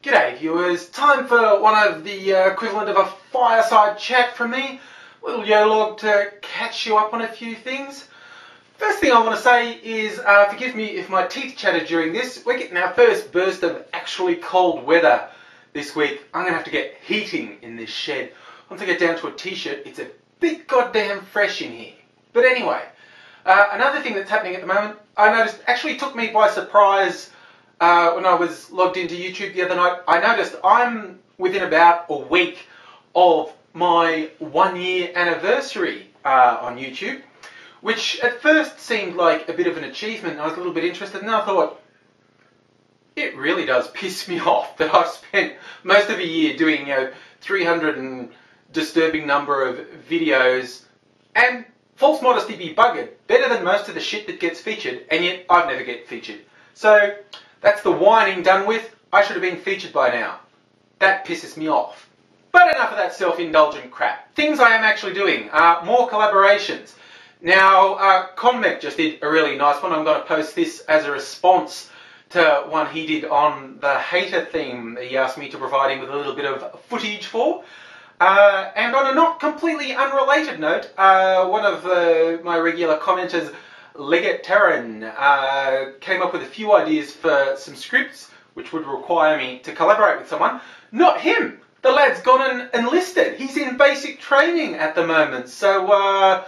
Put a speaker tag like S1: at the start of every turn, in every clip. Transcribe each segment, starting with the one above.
S1: G'day viewers, time for one of the equivalent of a fireside chat from me. Little yolog to catch you up on a few things. First thing I want to say is, forgive me if my teeth chatter during this. We're getting our first burst of actually cold weather this week. I'm going to have to get heating in this shed. Once I get down to a t-shirt, it's a bit goddamn fresh in here. But anyway, another thing that's happening at the moment, I noticed, actually took me by surprise when I was logged into YouTube the other night. I noticed I'm within about a week of my 1 year anniversary on YouTube, which at first seemed like a bit of an achievement. I was a little bit interested, and I thought, it really does piss me off that I've spent most of a year doing 300 and disturbing number of videos, and false modesty be buggered, better than most of the shit that gets featured, and yet I've never get featured. So that's the whining done with. I should have been featured by now. That pisses me off. But enough of that self-indulgent crap. Things I am actually doing. More collaborations. Now, Conmec just did a really nice one. I'm going to post this as a response to one he did on the hater theme that he asked me to provide him with a little bit of footage for. And on a not completely unrelated note, one of my regular commenters, Leggett Terran, came up with a few ideas for some scripts which would require me to collaborate with someone. Not him! The lad's gone and enlisted. He's in basic training at the moment. So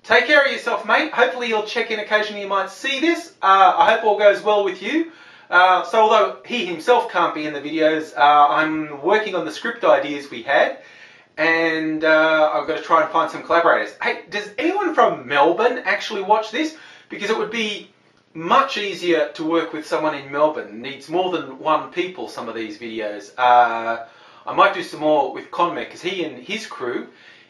S1: take care of yourself, mate. Hopefully you'll check in occasionally. You might see this. I hope all goes well with you. So although he himself can't be in the videos, I'm working on the script ideas we had. And I've got to try and find some collaborators. Hey, does anyone from Melbourne actually watch this? Because it would be much easier to work with someone in Melbourne. It needs more than one people, some of these videos. I might do some more with Conmec, because he and his crew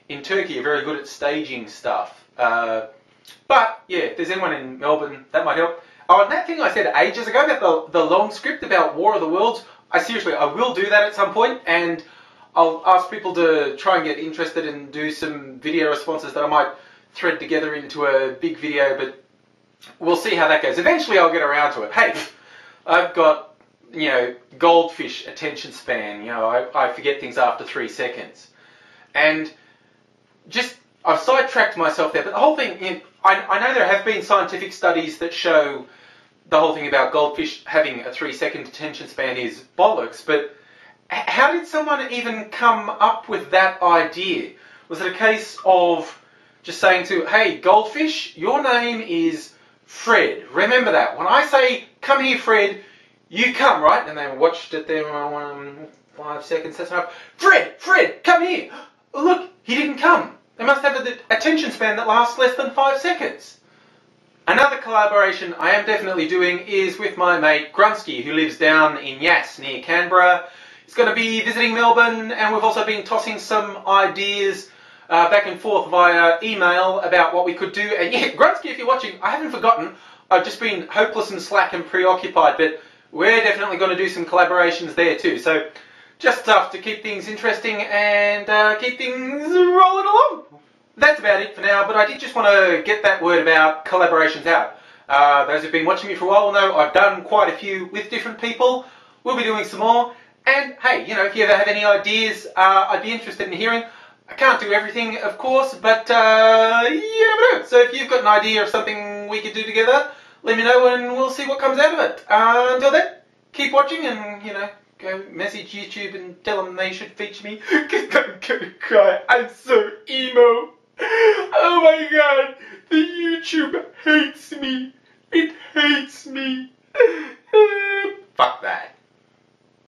S1: in Turkey are very good at staging stuff. But yeah, if there's anyone in Melbourne, that might help. Oh, and that thing I said ages ago about the long script about War of the Worlds, I will do that at some point, and I'll ask people to try and get interested and do some video responses that I might thread together into a big video, but we'll see how that goes. Eventually I'll get around to it. Hey, I've got, goldfish attention span. I forget things after 3 seconds. And I've sidetracked myself there, but the whole thing, I know there have been scientific studies that show the whole thing about goldfish having a 3-second attention span is bollocks, but how did someone even come up with that idea? Was it a case of just saying to, hey, goldfish, your name is Fred. Remember that. When I say, come here, Fred, you come, right? And they watched it there, 5 seconds, that's enough. Fred, come here. Look, he didn't come. They must have an attention span that lasts less than 5 seconds. Another collaboration I am definitely doing is with my mate Grunsky, who lives down in Yass, near Canberra. He's going to be visiting Melbourne, and we've also been tossing some ideas back and forth via email about what we could do. And yeah, Grunsky, if you're watching, I haven't forgotten. I've just been hopeless and slack and preoccupied, but we're definitely going to do some collaborations there too. So just stuff to keep things interesting and keep things rolling along. That's about it for now, but I did just want to get that word about collaborations out. Those who've been watching me for a while will know I've done quite a few with different people. We'll be doing some more. And hey, if you ever have any ideas, I'd be interested in hearing. I can't do everything, of course, but you never know. So if you've got an idea of something we could do together, let me know and we'll see what comes out of it. Until then, keep watching and, go message YouTube and tell them they should feature me. Because I'm gonna cry. I'm so emo. Oh my god, the YouTube hates me. It hates me.